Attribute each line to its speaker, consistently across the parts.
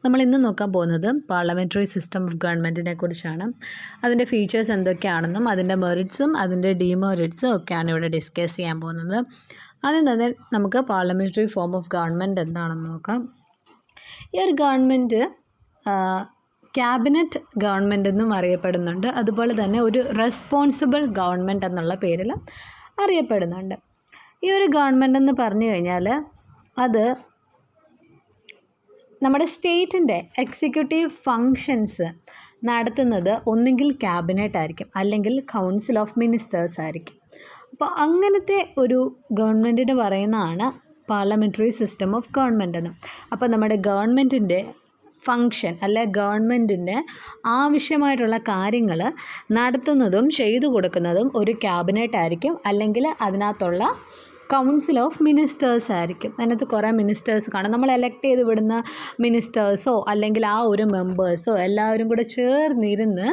Speaker 1: നമ്മൾ ഇന്ന് നോക്കാൻ പോകുന്നത് പാർലമെൻ്ററി സിസ്റ്റം ഓഫ് ഗവൺമെൻറ്റിനെ കുറിച്ചാണ്. അതിൻ്റെ ഫീച്ചേഴ്സ് എന്തൊക്കെയാണെന്നും അതിൻ്റെ മെറിറ്റ്സും അതിൻ്റെ ഡിമെറിറ്റ്സും ഒക്കെയാണ് ഇവിടെ ഡിസ്കസ് ചെയ്യാൻ പോകുന്നത്. ആദ്യം തന്നെ നമുക്ക് പാർലമെൻ്ററി ഫോം ഓഫ് ഗവൺമെൻറ് എന്താണെന്ന് നോക്കാം. ഈ ഒരു ഗവൺമെൻറ് ക്യാബിനറ്റ് ഗവൺമെൻറ് എന്നും അറിയപ്പെടുന്നുണ്ട്. അതുപോലെ തന്നെ ഒരു റെസ്പോൺസിബിൾ ഗവൺമെൻറ് എന്നുള്ള പേരിൽ അറിയപ്പെടുന്നുണ്ട്. ഈ ഒരു ഗവൺമെൻറ് എന്ന് പറഞ്ഞു കഴിഞ്ഞാൽ അത് നമ്മുടെ സ്റ്റേറ്റിൻ്റെ എക്സിക്യൂട്ടീവ് ഫങ്ഷൻസ് നടത്തുന്നത് ഒന്നുകിൽ ക്യാബിനറ്റ് ആയിരിക്കും, അല്ലെങ്കിൽ കൗൺസിൽ ഓഫ് മിനിസ്റ്റേഴ്സ് ആയിരിക്കും. അപ്പോൾ അങ്ങനത്തെ ഒരു ഗവൺമെൻറ്റിന് പറയുന്നതാണ് പാർലമെൻ്ററി സിസ്റ്റം ഓഫ് ഗവൺമെൻറ് എന്ന്. അപ്പോൾ നമ്മുടെ ഗവൺമെൻറ്റിൻ്റെ ഫങ്ഷൻ അല്ലെ ഗവൺമെൻറ്റിന് ആവശ്യമായിട്ടുള്ള കാര്യങ്ങൾ നടത്തുന്നതും ചെയ്തു കൊടുക്കുന്നതും ഒരു ക്യാബിനറ്റ് ആയിരിക്കും, അല്ലെങ്കിൽ അതിനകത്തുള്ള കൗൺസിൽ ഓഫ് മിനിസ്റ്റേഴ്സ് ആയിരിക്കും. അതിനകത്ത് കുറേ മിനിസ്റ്റേഴ്സ് കാണും. നമ്മൾ എലക്ട് ചെയ്ത് വിടുന്ന മിനിസ്റ്റേഴ്സോ അല്ലെങ്കിൽ ആ ഒരു മെമ്പേഴ്സോ എല്ലാവരും കൂടെ ചേർന്നിരുന്ന്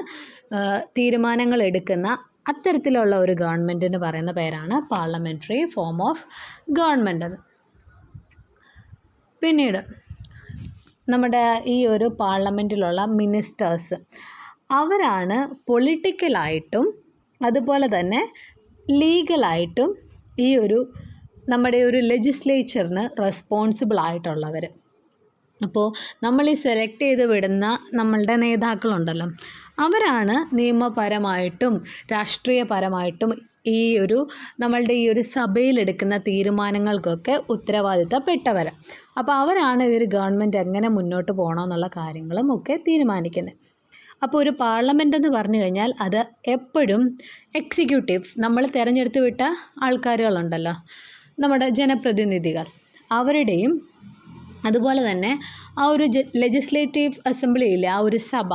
Speaker 1: തീരുമാനങ്ങൾ എടുക്കുന്ന അത്തരത്തിലുള്ള ഒരു ഗവൺമെൻറ്റിന് പറയുന്ന പേരാണ് പാർലമെൻ്ററി ഫോം ഓഫ് ഗവൺമെൻറ് എന്ന്. പിന്നീട് നമ്മുടെ ഈ ഒരു പാർലമെൻറ്റിലുള്ള മിനിസ്റ്റേഴ്സ് അവരാണ് പൊളിറ്റിക്കലായിട്ടും അതുപോലെ തന്നെ ലീഗലായിട്ടും ഈ ഒരു നമ്മുടെ ഒരു ലെജിസ്ലേച്ചറിന് റെസ്പോൺസിബിൾ ആയിട്ടുള്ളവർ. അപ്പോൾ നമ്മൾ ഈ സെലക്ട് ചെയ്ത് വിടുന്ന നമ്മളുടെ നേതാക്കളുണ്ടല്ലോ, അവരാണ് നിയമപരമായിട്ടും രാഷ്ട്രീയപരമായിട്ടും ഈ ഒരു നമ്മളുടെ ഈ ഒരു സഭയിലെടുക്കുന്ന തീരുമാനങ്ങൾക്കൊക്കെ ഉത്തരവാദിത്തപ്പെട്ടവർ. അപ്പോൾ അവരാണ് ഈ ഒരു ഗവൺമെൻറ് എങ്ങനെ മുന്നോട്ട് പോകണമെന്നുള്ള കാര്യങ്ങളും ഒക്കെ തീരുമാനിക്കുന്നത്. അപ്പോൾ ഒരു പാർലമെൻ്റ് എന്ന് പറഞ്ഞു കഴിഞ്ഞാൽ അത് എപ്പോഴും എക്സിക്യൂട്ടീവ്, നമ്മൾ തിരഞ്ഞെടുത്ത് വിട്ട ആൾക്കാരുകളുണ്ടല്ലോ, നമ്മുടെ ജനപ്രതിനിധികൾ, അവരുടെയും അതുപോലെ തന്നെ ആ ഒരു ലെജിസ്ലേറ്റീവ് അസംബ്ലിയിലെ ആ ഒരു സഭ,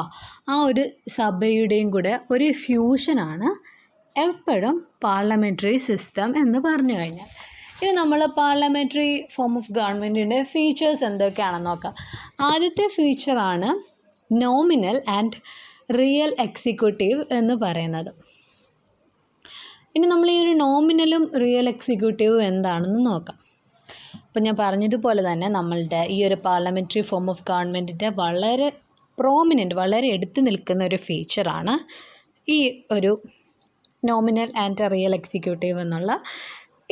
Speaker 1: ആ ഒരു സഭയുടെയും കൂടെ ഒരു ഫ്യൂഷനാണ് എപ്പോഴും പാർലമെൻ്ററി സിസ്റ്റം എന്ന് പറഞ്ഞു കഴിഞ്ഞാൽ. ഇനി നമ്മൾ പാർലമെൻ്ററി ഫോം ഓഫ് ഗവൺമെൻറ്റിൻ്റെ ഫീച്ചേഴ്സ് എന്തൊക്കെയാണെന്ന് നോക്കാം. ആദ്യത്തെ ഫീച്ചറാണ് നോമിനൽ ആൻഡ് റിയൽ എക്സിക്യൂട്ടീവ് എന്ന് പറയുന്നത്. ഇനി നമ്മൾ ഈ ഒരു നോമിനലും റിയൽ എക്സിക്യൂട്ടീവും എന്താണെന്ന് നോക്കാം. അപ്പം ഞാൻ പറഞ്ഞതുപോലെ തന്നെ നമ്മളുടെ ഈ ഒരു പാർലമെൻ്ററി ഫോം ഓഫ് ഗവൺമെൻറ്റിൻ്റെ വളരെ പ്രോമിനൻ്റ്, വളരെ എടുത്തു നിൽക്കുന്ന ഒരു ഫീച്ചറാണ് ഈ ഒരു നോമിനൽ ആൻഡ് റിയൽ എക്സിക്യൂട്ടീവ് എന്നുള്ള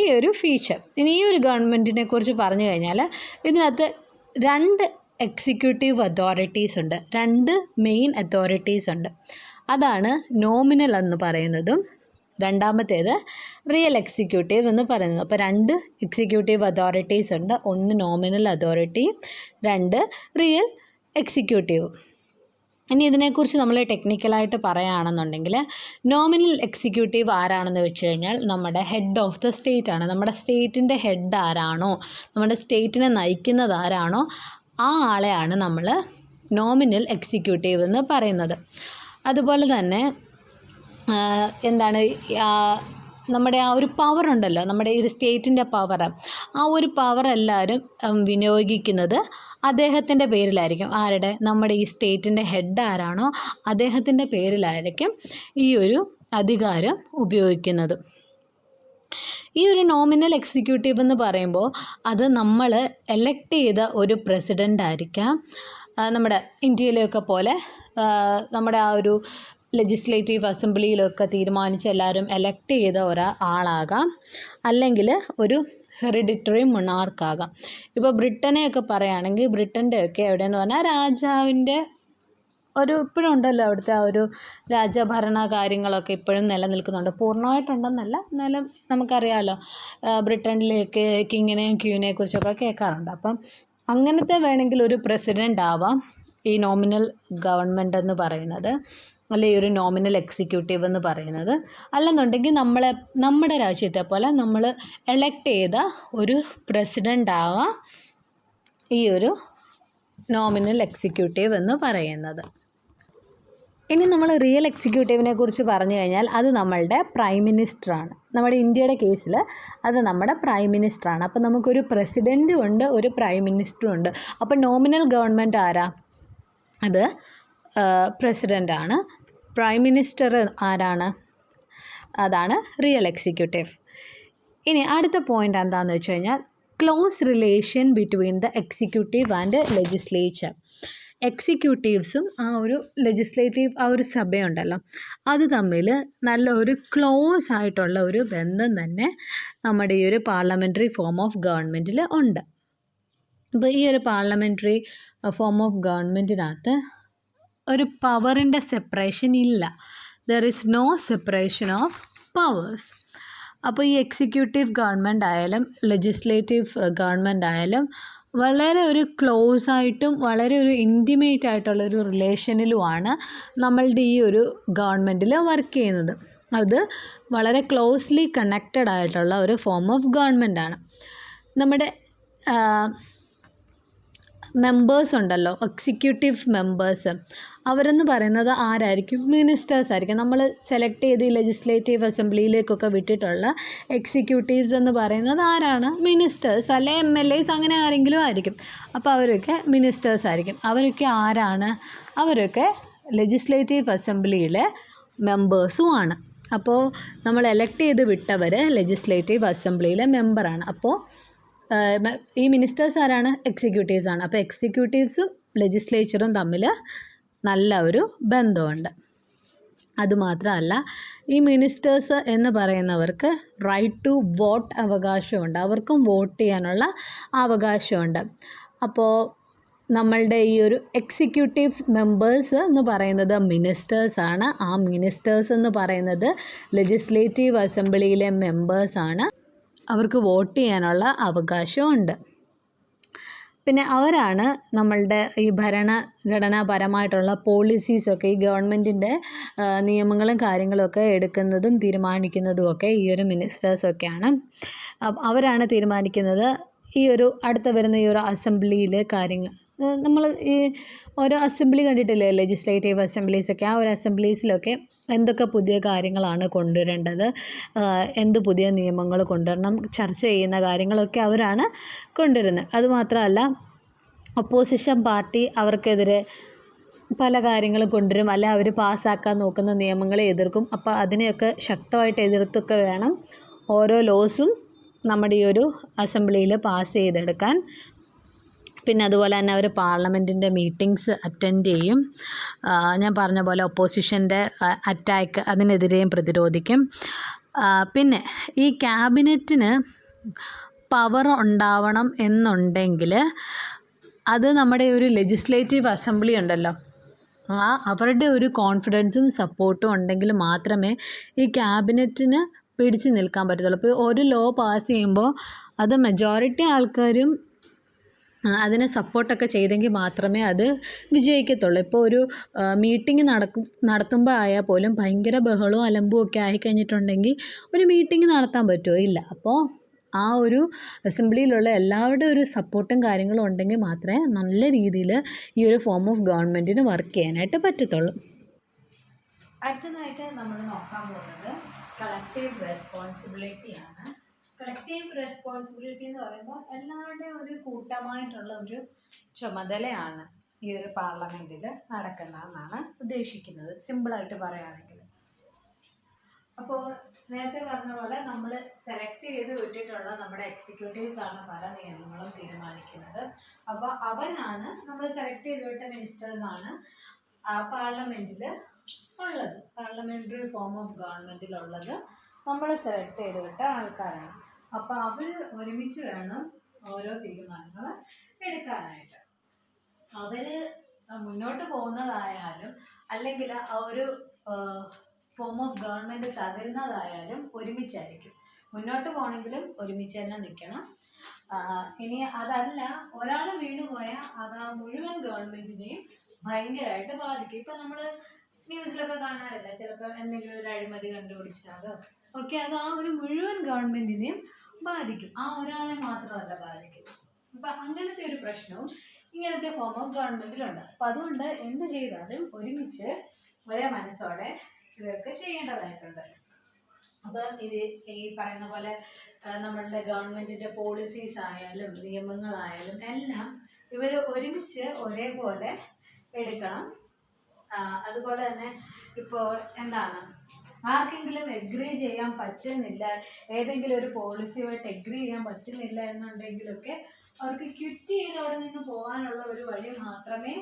Speaker 1: ഈ ഒരു ഫീച്ചർ. ഇനി ഈ ഒരു ഗവൺമെൻറ്റിനെ കുറിച്ച് പറഞ്ഞു കഴിഞ്ഞാൽ ഇതിനകത്ത് രണ്ട് എക്സിക്യൂട്ടീവ് അതോറിറ്റീസ് ഉണ്ട്, രണ്ട് മെയിൻ അതോറിറ്റീസ് ഉണ്ട്. അതാണ് നോമിനൽ എന്ന് പറയുന്നതും രണ്ടാമത്തേത് റിയൽ എക്സിക്യൂട്ടീവ് എന്ന് പറയുന്നത്. അപ്പോൾ രണ്ട് എക്സിക്യൂട്ടീവ് അതോറിറ്റീസ് ഉണ്ട്, ഒന്ന് നോമിനൽ അതോറിറ്റി, രണ്ട് റിയൽ എക്സിക്യൂട്ടീവ്. ഇനി ഇതിനെക്കുറിച്ച് നമ്മൾ ടെക്നിക്കലായിട്ട് പറയുകയാണെന്നുണ്ടെങ്കിൽ നോമിനൽ എക്സിക്യൂട്ടീവ് ആരാണെന്ന് വെച്ച് കഴിഞ്ഞാൽ നമ്മുടെ ഹെഡ് ഓഫ് ദ സ്റ്റേറ്റ് ആണ്. നമ്മുടെ സ്റ്റേറ്റിൻ്റെ ഹെഡ് ആരാണോ, നമ്മുടെ സ്റ്റേറ്റിനെ നയിക്കുന്നത് ആരാണോ, ആ ആളെയാണ് നമ്മൾ നോമിനൽ എക്സിക്യൂട്ടീവ് എന്ന് പറയുന്നത്. അതുപോലെ തന്നെ എന്താണ് നമ്മുടെ ആ ഒരു പവർ ഉണ്ടല്ലോ, നമ്മുടെ ഈ ഒരു സ്റ്റേറ്റിൻ്റെ പവർ, ആ ഒരു പവർ എല്ലാവരും വിനിയോഗിക്കുന്നത് അദ്ദേഹത്തിൻ്റെ പേരിലായിരിക്കും. ആരുടെ? നമ്മുടെ ഈ സ്റ്റേറ്റിൻ്റെ ഹെഡ് ആരാണോ അദ്ദേഹത്തിൻ്റെ പേരിലായിരിക്കും ഈ ഒരു അധികാരം ഉപയോഗിക്കുന്നത്. ഈ ഒരു നോമിനൽ എക്സിക്യൂട്ടീവ് എന്ന് പറയുമ്പോൾ അത് നമ്മൾ എലക്ട് ചെയ്ത ഒരു പ്രസിഡൻ്റ് ആയിരിക്കാം. നമ്മുടെ ഇന്ത്യയിലൊക്കെ പോലെ നമ്മുടെ ആ ഒരു ലെജിസ്ലേറ്റീവ് അസംബ്ലിയിലൊക്കെ തീരുമാനിച്ച് എല്ലാവരും എലക്ട് ചെയ്ത ഒരാളാകാം, അല്ലെങ്കിൽ ഒരു ഹെറിഡിറ്ററി മൊണാർക്കാകാം. ഇപ്പോൾ ബ്രിട്ടനെയൊക്കെ പറയുകയാണെങ്കിൽ ബ്രിട്ടൻ്റെയൊക്കെ എവിടെയെന്ന് പറഞ്ഞാൽ രാജാവിൻ്റെ ഒരു ഇപ്പോഴും ഉണ്ടല്ലോ, അവിടുത്തെ ആ ഒരു രാജഭരണ കാര്യങ്ങളൊക്കെ ഇപ്പോഴും നിലനിൽക്കുന്നുണ്ട്. പൂർണ്ണമായിട്ടുണ്ടെന്നല്ല, എന്നാലും നമുക്കറിയാമല്ലോ ബ്രിട്ടനിലേക്ക് കിങ്ങിനെയും ക്യൂനെയും കുറിച്ചൊക്കെ കേൾക്കാറുണ്ട്. അപ്പം അങ്ങനത്തെ വേണമെങ്കിൽ ഒരു പ്രസിഡൻ്റ് ആവാം ഈ നോമിനൽ ഗവൺമെൻറ് എന്ന് പറയുന്നത്, അല്ലെങ്കിൽ ഒരു നോമിനൽ എക്സിക്യൂട്ടീവ് എന്ന് പറയുന്നത്. അല്ലെന്നുണ്ടെങ്കിൽ നമ്മുടെ രാജ്യത്തെ പോലെ നമ്മൾ എലക്ട് ചെയ്ത ഒരു പ്രസിഡൻ്റ് ആവാം ഈ ഒരു നോമിനൽ എക്സിക്യൂട്ടീവ് എന്ന് പറയുന്നത്. ഇനി നമ്മൾ റിയൽ എക്സിക്യൂട്ടീവിനെ കുറിച്ച് പറഞ്ഞു കഴിഞ്ഞാൽ അത് നമ്മളുടെ പ്രൈം മിനിസ്റ്ററാണ്. നമ്മുടെ ഇന്ത്യയുടെ കേസിൽ അത് നമ്മുടെ പ്രൈം മിനിസ്റ്ററാണ്. അപ്പോൾ നമുക്കൊരു പ്രസിഡൻറ്റും ഉണ്ട്, ഒരു പ്രൈം മിനിസ്റ്ററും ഉണ്ട്. അപ്പോൾ നോമിനൽ ഗവൺമെൻറ് ആരാ? അത് പ്രസിഡൻ്റാണ്. പ്രൈം മിനിസ്റ്റർ ആരാണ്? അതാണ് റിയൽ എക്സിക്യൂട്ടീവ്. ഇനി അടുത്ത പോയിൻ്റ് എന്താണെന്ന് വെച്ച് കഴിഞ്ഞാൽ close relation between the executive and legislature. എക്സിക്യൂട്ടീവ്സും ആ ഒരു ലെജിസ്ലേറ്റീവ് ആ ഒരു സഭയുണ്ടല്ലോ അത് തമ്മിൽ നല്ല ഒരു ക്ലോസ് ആയിട്ടുള്ള ഒരു ബന്ധം തന്നെ നമ്മുടെ ഈ ഒരു പാർലമെൻ്ററി ഫോം ഓഫ് ഗവൺമെൻറ്റിൽ ഉണ്ട്. അപ്പോൾ ഈ ഒരു പാർലമെൻ്ററി ഫോം ഓഫ് ഗവൺമെൻറ്റിനകത്ത് ഒരു പവറിൻ്റെ സെപ്പറേഷൻ ഇല്ല. There is no separation of powers. അപ്പോൾ ഈ എക്സിക്യൂട്ടീവ് ഗവൺമെൻറ് ആയാലും ലെജിസ്ലേറ്റീവ് ഗവൺമെൻറ് ആയാലും വളരെ ഒരു ക്ലോസ് ആയിട്ടും വളരെ ഒരു ഇൻറ്റിമേറ്റ് ആയിട്ടുള്ളൊരു റിലേഷനിലുമാണ് നമ്മളുടെ ഈ ഒരു ഗവൺമെൻറ്റിൽ വർക്ക് ചെയ്യുന്നത്. അത് വളരെ ക്ലോസ്ലി കണക്റ്റഡ് ആയിട്ടുള്ള ഒരു ഫോം ഓഫ് ഗവൺമെൻറ് ആണ്. നമ്മുടെ മെമ്പേഴ്സ് ഉണ്ടല്ലോ, എക്സിക്യൂട്ടീവ് മെമ്പേഴ്സ്, അവരെന്ന് പറയുന്നത് ആരായിരിക്കും? മിനിസ്റ്റേഴ്സ് ആയിരിക്കും. നമ്മൾ സെലക്ട് ചെയ്ത് ഈ ലെജിസ്ലേറ്റീവ് അസംബ്ലിയിലേക്കൊക്കെ വിട്ടിട്ടുള്ള എക്സിക്യൂട്ടീവ്സ് എന്ന് പറയുന്നത് ആരാണ്? മിനിസ്റ്റേഴ്സ് അല്ലെ MLAs അങ്ങനെ ആരെങ്കിലും ആയിരിക്കും. അപ്പോൾ അവരൊക്കെ മിനിസ്റ്റേഴ്സ് ആയിരിക്കും. അവരൊക്കെ ആരാണ്? അവരൊക്കെ ലെജിസ്ലേറ്റീവ് അസംബ്ലിയിലെ മെമ്പേഴ്സുമാണ്. അപ്പോൾ നമ്മൾ എലക്ട് ചെയ്ത് വിട്ടവർ ലെജിസ്ലേറ്റീവ് അസംബ്ലിയിലെ മെമ്പറാണ്. അപ്പോൾ ഈ മിനിസ്റ്റേഴ്സ് ആരാണ്? എക്സിക്യൂട്ടീവ്സ് ആണ്. അപ്പോൾ എക്സിക്യൂട്ടീവ്സും ലെജിസ്ലേച്ചറും തമ്മിൽ നല്ല ഒരു ബന്ധമുണ്ട്. അതുമാത്രമല്ല, ഈ മിനിസ്റ്റേഴ്സ് എന്ന് പറയുന്നവർക്ക് റൈറ്റ് ടു വോട്ട് അവകാശമുണ്ട്. അവർക്കും വോട്ട് ചെയ്യാനുള്ള അവകാശമുണ്ട്. അപ്പോൾ നമ്മളുടെ ഈ ഒരു എക്സിക്യൂട്ടീവ് മെമ്പേഴ്സ് എന്ന് പറയുന്നത് മിനിസ്റ്റേഴ്സാണ്. ആ മിനിസ്റ്റേഴ്സ് എന്ന് പറയുന്നത് ലെജിസ്ലേറ്റീവ് അസംബ്ലിയിലെ മെമ്പേഴ്സാണ്. അവർക്ക് വോട്ട് ചെയ്യാനുള്ള അവകാശമുണ്ട്. പിന്നെ അവരാണ് നമ്മളുടെ ഈ ഭരണഘടനാപരമായിട്ടുള്ള പോളിസീസൊക്കെ, ഈ ഗവൺമെൻറ്റിൻ്റെ നിയമങ്ങളും കാര്യങ്ങളൊക്കെ എടുക്കുന്നതും തീരുമാനിക്കുന്നതുമൊക്കെ ഈ ഒരു മിനിസ്റ്റേഴ്സൊക്കെയാണ്. അവരാണ് തീരുമാനിക്കുന്നത് ഈ ഒരു അടുത്ത വരുന്ന ഈ ഒരു അസംബ്ലിയിലെ കാര്യങ്ങൾ. നമ്മൾ ഈ ഓരോ അസംബ്ലി കണ്ടിട്ടില്ലേ, ലെജിസ്ലേറ്റീവ് അസംബ്ലീസൊക്കെ. ആ ഒരു അസംബ്ലീസിലൊക്കെ എന്തൊക്കെ പുതിയ കാര്യങ്ങളാണ് കൊണ്ടുവരേണ്ടത്, എന്ത് പുതിയ നിയമങ്ങൾ കൊണ്ടുവരണം, ചർച്ച ചെയ്യുന്ന കാര്യങ്ങളൊക്കെ അവരാണ് കൊണ്ടുവരുന്നത്. അതുമാത്രമല്ല, ഒപ്പോസിഷൻ പാർട്ടി അവർക്കെതിരെ പല കാര്യങ്ങളും കൊണ്ടുവരും, അല്ല അവർ പാസ്സാക്കാൻ നോക്കുന്ന നിയമങ്ങളെ എതിർക്കും. അപ്പോൾ അതിനെയൊക്കെ ശക്തമായിട്ട് എതിർത്തൊക്കെ വേണം ഓരോ ലോസും നമ്മുടെ ഈ ഒരു അസംബ്ലിയിൽ പാസ് ചെയ്തെടുക്കാൻ. പിന്നെ അതുപോലെ തന്നെ അവർ പാർലമെൻറ്റിൻ്റെ മീറ്റിങ്സ് അറ്റൻഡ് ചെയ്യും. ഞാൻ പറഞ്ഞ പോലെ ഒപ്പോസിഷൻ്റെ അറ്റാക്ക് അതിനെതിരെയും പ്രതിരോധിക്കും. പിന്നെ ഈ ക്യാബിനറ്റിന് പവർ ഉണ്ടാവണം എന്നുണ്ടെങ്കിൽ അത് നമ്മുടെ ഒരു ലെജിസ്ലേറ്റീവ് അസംബ്ലി ഉണ്ടല്ലോ, അവരുടെ ഒരു കോൺഫിഡൻസും സപ്പോർട്ടും ഉണ്ടെങ്കിൽ മാത്രമേ ഈ ക്യാബിനറ്റിന് പിടിച്ചു നിൽക്കാൻ പറ്റത്തുള്ളൂ. ഇപ്പോൾ ഒരു ലോ പാസ് ചെയ്യുമ്പോൾ അത് മെജോറിറ്റി ആൾക്കാരും അതിനെ സപ്പോർട്ടൊക്കെ ചെയ്തെങ്കിൽ മാത്രമേ അത് വിജയിക്കത്തുള്ളൂ. ഇപ്പോൾ ഒരു മീറ്റിംഗ് നടത്തുമ്പോൾ ആയാൽ പോലും ഭയങ്കര ബഹളവും അലമ്പും ഒക്കെ ആയിക്കഴിഞ്ഞിട്ടുണ്ടെങ്കിൽ ഒരു മീറ്റിംഗ് നടത്താൻ പറ്റുമോ? ഇല്ല. അപ്പോൾ ആ ഒരു അസംബ്ലിയിലുള്ള എല്ലാവരുടെയും ഒരു സപ്പോർട്ടും കാര്യങ്ങളും ഉണ്ടെങ്കിൽ മാത്രമേ നല്ല രീതിയിൽ ഈ ഒരു ഫോം ഓഫ് ഗവൺമെൻറ്റിന് വർക്ക് ചെയ്യാനായിട്ട് പറ്റത്തുള്ളൂ. അടുത്തതായിട്ട് നമ്മൾ നോക്കാൻ പോകുന്നത് കളക്റ്റീവ് റെസ്പോൺസിബിലിറ്റിയാണ്. കളക്റ്റീവ് റെസ്പോൺസിബിലിറ്റി എന്ന് പറയുമ്പോൾ എല്ലാവരുടെയും ഒരു കൂട്ടമായിട്ടുള്ള ഒരു ചുമതലയാണ് ഈ ഒരു പാർലമെൻറ്റിൽ നടക്കുന്നതെന്നാണ് ഉദ്ദേശിക്കുന്നത്, സിമ്പിളായിട്ട് പറയുകയാണെങ്കിൽ. അപ്പോൾ നേരത്തെ പറഞ്ഞ പോലെ നമ്മൾ സെലക്ട് ചെയ്ത് വിട്ടിട്ടുള്ള നമ്മുടെ എക്സിക്യൂട്ടീവ്സ് ആണ് പല നിയമങ്ങളും തീരുമാനിക്കുന്നത്. അപ്പോൾ അവരാണ് നമ്മൾ സെലക്ട് ചെയ്ത് വിട്ട മിനിസ്റ്റേഴ്സാണ് പാർലമെൻറ്റിൽ ഉള്ളത്. പാർലമെൻ്ററി ഫോം ഓഫ് ഗവൺമെൻറ്റിലുള്ളത് നമ്മൾ സെലക്ട് ചെയ്ത് വിട്ട ആൾക്കാരാണ്. അപ്പോൾ അവർ ഒരുമിച്ച് വേണം ഓരോ തീരുമാനങ്ങൾ എടുക്കാനായിട്ട്. അവർ മുന്നോട്ട് പോകുന്നതായാലും അല്ലെങ്കിൽ ആ ഒരു ഫോം ഓഫ് ഗവൺമെൻറ് തകരുന്നതായാലും ഒരുമിച്ചായിരിക്കും. മുന്നോട്ട് പോകണമെങ്കിലും ഒരുമിച്ച് തന്നെ നിൽക്കണം. ഇനി അതല്ല, ഒരാൾ വീണുപോയാൽ അത് ആ മുഴുവൻ ഗവൺമെൻറ്റിനെയും ഭയങ്കരമായിട്ട് ബാധിക്കും. ഇപ്പം നമ്മൾ ന്യൂസിലൊക്കെ കാണാറില്ല, ചിലപ്പോൾ എന്തെങ്കിലും ഒരു അഴിമതി കണ്ടുപിടിച്ചാലോ ഒക്കെ അത് ആ ഒരു മുഴുവൻ ഗവൺമെൻറ്റിനെയും ബാധിക്കും, ആ ഒരാളെ മാത്രമല്ല ബാധിക്കും. അപ്പം അങ്ങനത്തെ ഒരു പ്രശ്നവും ഇങ്ങനത്തെ ഫോം ഓഫ് ഗവൺമെൻറ്റിലുണ്ട്. അപ്പം അതുകൊണ്ട് എന്ത് ചെയ്താലും ഒരുമിച്ച് ഒരേ മനസ്സോടെ ഇവർക്ക് ചെയ്യേണ്ടതായിട്ടുണ്ട്. അപ്പം ഇത് ഈ പറയുന്ന പോലെ നമ്മളുടെ ഗവൺമെൻറ്റിൻ്റെ പോളിസീസ് ആയാലും നിയമങ്ങളായാലും എല്ലാം ഇവർ ഒരുമിച്ച് ഒരേപോലെ എടുക്കണം. അതുപോലെ തന്നെ ഇപ്പോൾ എന്താണ്, ആർക്കെങ്കിലും എഗ്രി ചെയ്യാൻ പറ്റുന്നില്ല, ഏതെങ്കിലും ഒരു പോളിസിയുമായിട്ട് എഗ്രി ചെയ്യാൻ പറ്റുന്നില്ല എന്നുണ്ടെങ്കിലൊക്കെ അവർക്ക് ക്വിറ്റ് ചെയ്ത് അവിടെ നിന്ന് പോകാനുള്ള ഒരു വഴി മാത്രമേ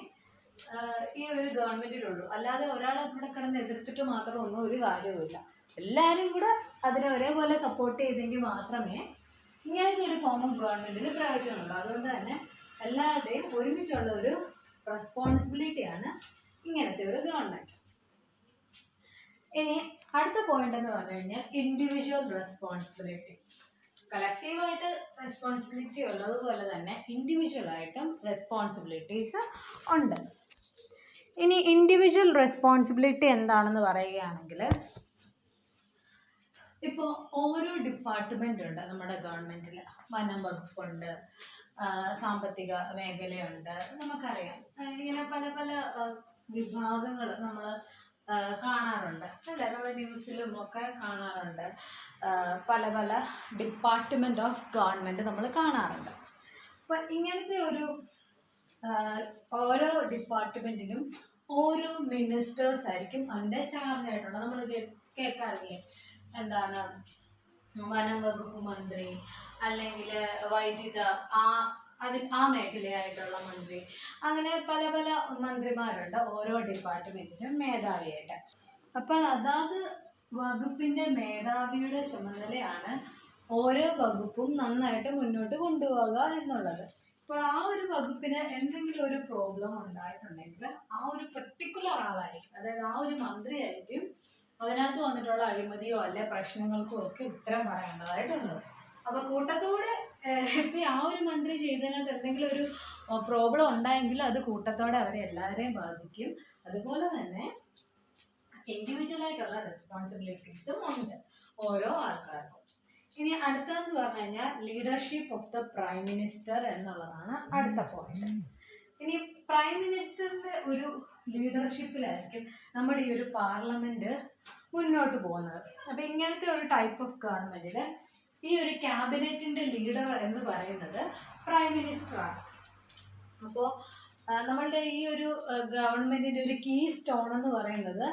Speaker 1: ഈ ഒരു ഗവൺമെൻറ്റിലുള്ളൂ. അല്ലാതെ ഒരാൾ ഇവിടെ കിടന്ന് എതിർത്തിട്ട് മാത്രമൊന്നും ഒരു കാര്യവുമില്ല. എല്ലാവരും കൂടെ അതിനെ ഒരേപോലെ സപ്പോർട്ട് ചെയ്തെങ്കിൽ മാത്രമേ ഇങ്ങനത്തെ ഒരു ഫോം ഓഫ് ഗവൺമെൻറ്റിന് പ്രയോജനമുള്ളൂ. അതുകൊണ്ട് തന്നെ എല്ലാവരുടെയും ഒരുമിച്ചുള്ള ഒരു റെസ്പോൺസിബിലിറ്റിയാണ് ഇങ്ങനത്തെ ഒരു ഗവൺമെൻറ്. ഇനി അടുത്ത പോയിന്റ് എന്ന് പറഞ്ഞു കഴിഞ്ഞാൽ ഇൻഡിവിജ്വൽ റെസ്പോൺസിബിലിറ്റി. കളക്റ്റീവായിട്ട് റെസ്പോൺസിബിലിറ്റി ഉള്ളതുപോലെ തന്നെ ഇൻഡിവിജ്വലായിട്ടും റെസ്പോൺസിബിലിറ്റീസ് ഉണ്ട്. ഇനി ഇൻഡിവിജ്വൽ റെസ്പോൺസിബിലിറ്റി എന്താണെന്ന് പറയുകയാണെങ്കിൽ, ഇപ്പോൾ ഓരോ ഡിപ്പാർട്ട്മെൻ്റ് ഉണ്ട് നമ്മുടെ ഗവൺമെൻറ്റിൽ. വനം വകുപ്പുണ്ട്, സാമ്പത്തിക മേഖലയുണ്ട്, നമുക്കറിയാം. ഇങ്ങനെ പല പല വിഭാഗങ്ങൾ നമ്മൾ കാണാറുണ്ട് അല്ലേ, നമ്മൾ ന്യൂസിലും ഒക്കെ കാണാറുണ്ട്. പല പല ഡിപ്പാർട്ട്മെൻറ്റ് ഓഫ് ഗവൺമെൻറ് നമ്മൾ കാണാറുണ്ട്. അപ്പോൾ ഇങ്ങനത്തെ ഒരു ഓരോ ഡിപ്പാർട്ട്മെൻറ്റിനും ഓരോ മിനിസ്റ്റേഴ്സ് ആയിരിക്കും അതിൻ്റെ ചാർജ് ആയിട്ടുള്ളത്. നമ്മൾ കേൾക്കാറില്ലേ, എന്താണ് വനം വകുപ്പ് മന്ത്രി, അല്ലെങ്കിൽ വൈദ്യുത ആ മേഖലയായിട്ടുള്ള മന്ത്രി, അങ്ങനെ പല പല മന്ത്രിമാരുണ്ട് ഓരോ ഡിപ്പാർട്ട്മെൻറ്റിനും മേധാവിയായിട്ട്. അപ്പോൾ അതാത് വകുപ്പിൻ്റെ മേധാവിയുടെ ചുമതലയാണ് ഓരോ വകുപ്പും നന്നായിട്ട് മുന്നോട്ട് കൊണ്ടുപോകുക എന്നുള്ളത്. അപ്പോൾ ആ ഒരു വകുപ്പിന് എന്തെങ്കിലും ഒരു പ്രോബ്ലം ഉണ്ടായിട്ടുണ്ടെങ്കിൽ ആ ഒരു പെർട്ടിക്കുലർ ആളായിരിക്കും, അതായത് ആ ഒരു മന്ത്രിയായിരിക്കും അതിനകത്ത് വന്നിട്ടുള്ള അഴിമതിയോ അല്ലെ പ്രശ്നങ്ങൾക്കോ ഒക്കെ ഉത്തരം പറയേണ്ടതായിട്ടുള്ളത്. അപ്പോൾ കൂട്ടത്തോടെ ഇപ്പം ആ ഒരു മന്ത്രി ചെയ്തതിനകത്ത് എന്തെങ്കിലും ഒരു പ്രോബ്ലം ഉണ്ടായെങ്കിൽ അത് കൂട്ടത്തോടെ അവരെ എല്ലാവരെയും ബാധിക്കും. അതുപോലെ തന്നെ ഇൻഡിവിജ്വലായിട്ടുള്ള റെസ്പോൺസിബിലിറ്റീസും ഉണ്ട് ഓരോ ആൾക്കാർക്കും. ഇനി അടുത്തതെന്ന് പറഞ്ഞു കഴിഞ്ഞാൽ leadership of the prime minister എന്നുള്ളതാണ് അടുത്ത പോയിന്റ്. ഇനി പ്രൈം മിനിസ്റ്ററിന്റെ ഒരു ലീഡർഷിപ്പിലായിരിക്കും നമ്മുടെ ഈ ഒരു പാർലമെന്റ് മുന്നോട്ട് പോകുന്നത്. അപ്പം ഇങ്ങനത്തെ ഒരു ടൈപ്പ് ഓഫ് ഗവൺമെന്റിൽ ഈ ഒരു ക്യാബിനറ്റിന്റെ ലീഡർ എന്ന് പറയുന്നത് പ്രൈം മിനിസ്റ്ററാണ്. അപ്പോൾ നമ്മളുടെ ഈ ഒരു ഗവൺമെന്റിന്റെ ഒരു കീ സ്റ്റോൺ എന്ന് പറയുന്നത്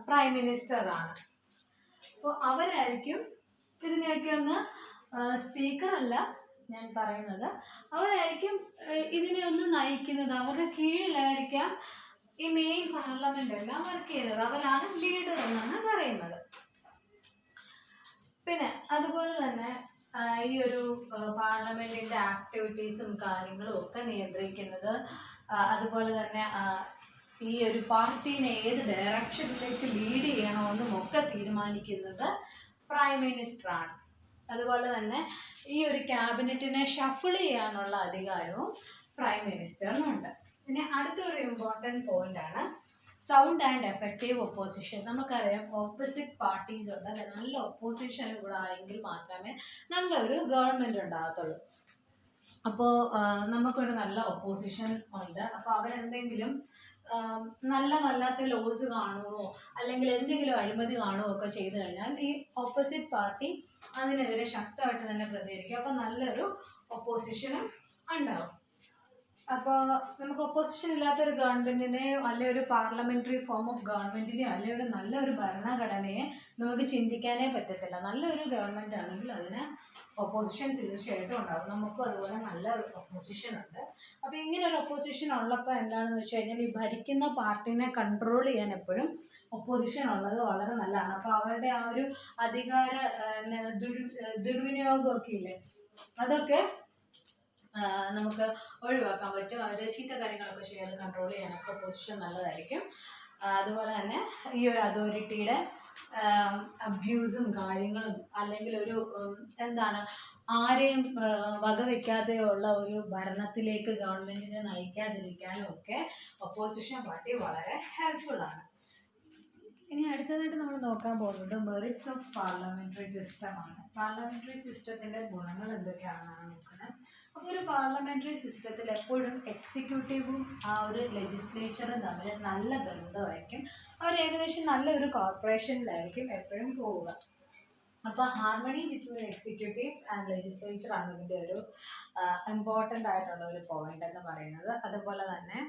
Speaker 1: പ്രൈം മിനിസ്റ്ററാണ്. അപ്പോൾ അവരായിരിക്കും ഇതിനെയൊക്കെ ഒന്ന്, സ്പീക്കർ അല്ല ഞാൻ പറയുന്നത്, അവരായിരിക്കും ഇതിനെ ഒന്ന് നയിക്കുന്നത്. അവരുടെ കീഴിലായിരിക്കാം ഈ മെയിൻ പാർലമെന്റ് എല്ലാം വർക്ക് ചെയ്യുന്നത്. അവരാണ് ലീഡർ എന്നാണ് പറയുന്നത്. പിന്നെ അതുപോലെ തന്നെ ഈ ഒരു പാർലമെന്റിന്റെ ആക്ടിവിറ്റീസും കാര്യങ്ങളും ഒക്കെ നിയന്ത്രിക്കുന്നത്, അതുപോലെ തന്നെ ഈ ഒരു പാർട്ടീനെ ഏത് ഡയറക്ഷനിലേക്ക് ലീഡ് ചെയ്യണമെന്നും ഒക്കെ തീരുമാനിക്കുന്നത് പ്രൈം മിനിസ്റ്ററാണ്. അതുപോലെ തന്നെ ഈ ഒരു ക്യാബിനറ്റിനെ ഷഫിൾ ചെയ്യാനുള്ള അധികാരവും പ്രൈം മിനിസ്റ്ററിനുണ്ട്. പിന്നെ അടുത്തൊരു ഇമ്പോർട്ടൻറ്റ് പോയിന്റാണ് സൗണ്ട് ആൻഡ് എഫക്റ്റീവ് ഒപ്പോസിഷൻ. നമുക്കറിയാം ഓപ്പോസിറ്റ് പാർട്ടീസ് ഉണ്ട് അല്ലെ, നല്ല ഒപ്പോസിഷൻ കൂടെ ആയെങ്കിൽ മാത്രമേ നല്ലൊരു ഗവൺമെൻറ് ഉണ്ടാകത്തുള്ളൂ. അപ്പോൾ നമുക്കൊരു നല്ല ഒപ്പോസിഷൻ ഉണ്ട്. അപ്പോൾ അവരെന്തെങ്കിലും നല്ലതല്ലാത്ത ലോസ് കാണുമോ അല്ലെങ്കിൽ എന്തെങ്കിലും അഴിമതി കാണുമോ ഒക്കെ ചെയ്തു കഴിഞ്ഞാൽ ഈ ഓപ്പോസിറ്റ് പാർട്ടി അതിനെതിരെ ശക്തമായിട്ട് തന്നെ പ്രതികരിക്കും. അപ്പോൾ നല്ലൊരു ഒപ്പോസിഷനും ഉണ്ടാവും. അപ്പോൾ നമുക്ക് ഒപ്പോസിഷൻ ഇല്ലാത്തൊരു ഗവൺമെന്റിനെയോ അല്ലെ ഒരു പാർലമെന്ററി ഫോം ഓഫ് ഗവൺമെന്റിനെയോ അല്ലെ ഒരു നല്ലൊരു ഭരണഘടനയെ നമുക്ക് ചിന്തിക്കാനേ പറ്റത്തില്ല. നല്ലൊരു ഗവൺമെന്റ് ആണെങ്കിൽ അതിന് ഒപ്പോസിഷൻ തീർച്ചയായിട്ടും ഉണ്ടാവും. നമുക്കും അതുപോലെ നല്ല ഒപ്പോസിഷൻ ഉണ്ട്. അപ്പോൾ ഇങ്ങനെ ഒരു ഒപ്പോസിഷൻ ഉള്ളപ്പോൾ എന്താണെന്ന് വെച്ച് കഴിഞ്ഞാൽ ഈ ഭരിക്കുന്ന പാർട്ടീനെ കൺട്രോൾ ചെയ്യാൻ എപ്പോഴും ഒപ്പോസിഷൻ ഉള്ളത് വളരെ നല്ലതാണ്. അപ്പോൾ അവരുടെ ആ ഒരു അധികാര ദുർവിനിയോഗമൊക്കെ ഇല്ലേ, അതൊക്കെ നമുക്ക് ഒഴിവാക്കാൻ പറ്റും. അവർ ചീത്ത കാര്യങ്ങളൊക്കെ ചെയ്യാതെ കൺട്രോൾ ചെയ്യാനൊക്കെ ഒപ്പോസിഷൻ നല്ലതായിരിക്കും. അതുപോലെ തന്നെ ഈ ഒരു അതോറിറ്റിയുടെ അബ്യൂസും കാര്യങ്ങളും അല്ലെങ്കിൽ ഒരു എന്താണ് ആരെയും വകവെക്കാതെയുള്ള ഒരു ഭരണത്തിലേക്ക് ഗവൺമെന്റിനെ നയിക്കാതിരിക്കാനും ഒക്കെ ഒപ്പോസിഷൻ പാർട്ടി വളരെ ഹെൽപ്ഫുള്ളാണ്. ഇനി അടുത്തതായിട്ട് നമ്മൾ നോക്കാൻ പോകുന്നത് മെറിറ്റ്സ് ഓഫ് പാർലമെന്ററി സിസ്റ്റമാണ്. പാർലമെന്ററി സിസ്റ്റത്തിന്റെ ഗുണങ്ങൾ എന്തൊക്കെയാണെന്നാണ് നോക്കുന്നത്. അപ്പോൾ ഒരു പാർലമെന്ററി സിസ്റ്റത്തിൽ എപ്പോഴും എക്സിക്യൂട്ടീവും ആ ഒരു ലെജിസ്ലേച്ചറും തമ്മിൽ നല്ല ബന്ധമായിരിക്കും. അവർ ഏകദേശം നല്ലൊരു കോർപ്പറേഷനിലായിരിക്കും എപ്പോഴും പോവുക. അപ്പോൾ harmony between executive and legislature ആണ് ഇതിൻ്റെ ഒരു ഇമ്പോർട്ടൻ്റ് ആയിട്ടുള്ള ഒരു പോയിന്റ് എന്ന് പറയുന്നത്. അതുപോലെ തന്നെ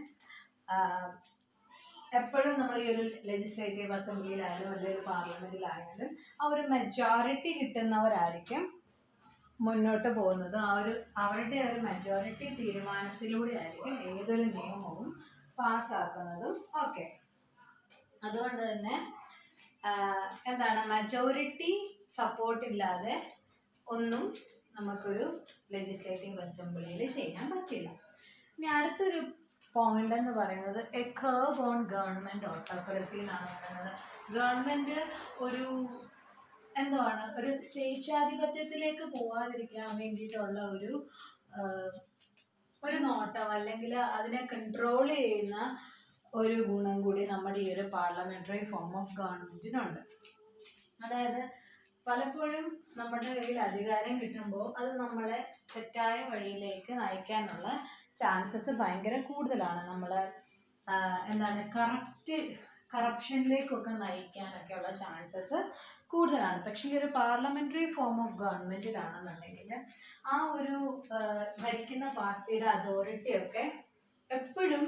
Speaker 1: എപ്പോഴും നമ്മൾ ഈ ഒരു ലെജിസ്ലേറ്റീവ് അസംബ്ലിയിലായാലും അല്ലെങ്കിൽ ഒരു പാർലമെന്റിലായാലും ആ ഒരു മെജോറിറ്റി കിട്ടുന്നവരായിരിക്കും മുന്നോട്ട് പോകുന്നത്. അവരുടെ ഒരു മെജോറിറ്റി തീരുമാനത്തിലൂടെ ആയിരിക്കും ഏതൊരു നിയമവും പാസ്സാക്കുന്നതും ഒക്കെ. അതുകൊണ്ട് തന്നെ എന്താണ്, മെജോറിറ്റി സപ്പോർട്ട് ഇല്ലാതെ ഒന്നും നമുക്കൊരു ലെജിസ്ലേറ്റീവ് അസംബ്ലിയിൽ ചെയ്യാൻ പറ്റില്ല. ഇനി അടുത്തൊരു പോയിന്റ് എന്ന് പറയുന്നത് A curve on government autocracy എന്നാണ് പറയുന്നത്. ഗവൺമെന്റ് ഒരു എന്താണ്, ഒരു സ്വേച്ഛാധിപത്യത്തിലേക്ക് പോകാതിരിക്കാൻ വേണ്ടിയിട്ടുള്ള ഒരു നോട്ടം, അല്ലെങ്കിൽ അതിനെ കൺട്രോൾ ചെയ്യുന്ന ഒരു ഗുണം കൂടി നമ്മുടെ ഈ ഒരു പാർലമെന്ററി ഫോം ഓഫ് ഗവൺമെന്റിനുണ്ട്. അതായത് പലപ്പോഴും നമ്മുടെ കയ്യിൽ അധികാരം കിട്ടുമ്പോൾ അത് നമ്മളെ തെറ്റായ വഴിയിലേക്ക് നയിക്കാനുള്ള ചാൻസസ് ഭയങ്കര കൂടുതലാണ്. നമ്മളെ എന്താണ്, കറപ്ഷനിലേക്കൊക്കെ നയിക്കാനൊക്കെയുള്ള ചാൻസസ് കൂടുതലാണ്. പക്ഷേ ഈ ഒരു പാർലമെന്ററി ഫോം ഓഫ് ഗവൺമെന്റിലാണെന്നുണ്ടെങ്കിൽ ആ ഒരു ഭരിക്കുന്ന പാർട്ടിയുടെ അതോറിറ്റിയൊക്കെ എപ്പോഴും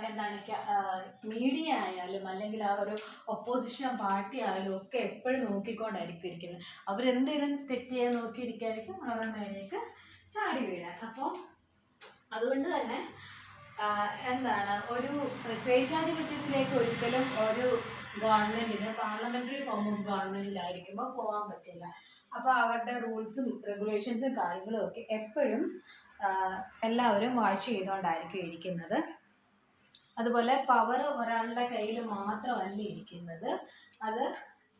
Speaker 1: എന്താണ്, മീഡിയ ആയാലും അല്ലെങ്കിൽ ആ ഒരു ഒപ്പോസിഷൻ പാർട്ടി ആയാലും ഒക്കെ എപ്പോഴും നോക്കിക്കൊണ്ടായിരിക്കും ഇരിക്കുന്നത്. അവരെന്തെങ്കിലും തെറ്റ് ചെയ്യാൻ നോക്കിയിരിക്കായിരിക്കും അവരുടെ മേലേക്ക് ചാടി വീഴാൻ. അപ്പോൾ അതുകൊണ്ട് തന്നെ എന്താണ്, ഒരു സ്വേച്ഛാധിപത്യത്തിലേക്ക് ഒരിക്കലും ഒരു ഗവൺമെന്റിന് പാർലമെന്ററി ഫോം ഓഫ് ഗവൺമെന്റിലായിരിക്കുമ്പോൾ പോകാൻ പറ്റില്ല. അപ്പോൾ അവരുടെ റൂൾസും റെഗുലേഷൻസും കാര്യങ്ങളും ഒക്കെ എപ്പോഴും എല്ലാവരും വാച്ച് ചെയ്തുകൊണ്ടായിരിക്കും ഇരിക്കുന്നത്. അതുപോലെ പവർ ഒരാളുടെ കയ്യിൽ മാത്രമല്ല ഇരിക്കുന്നത്, അത്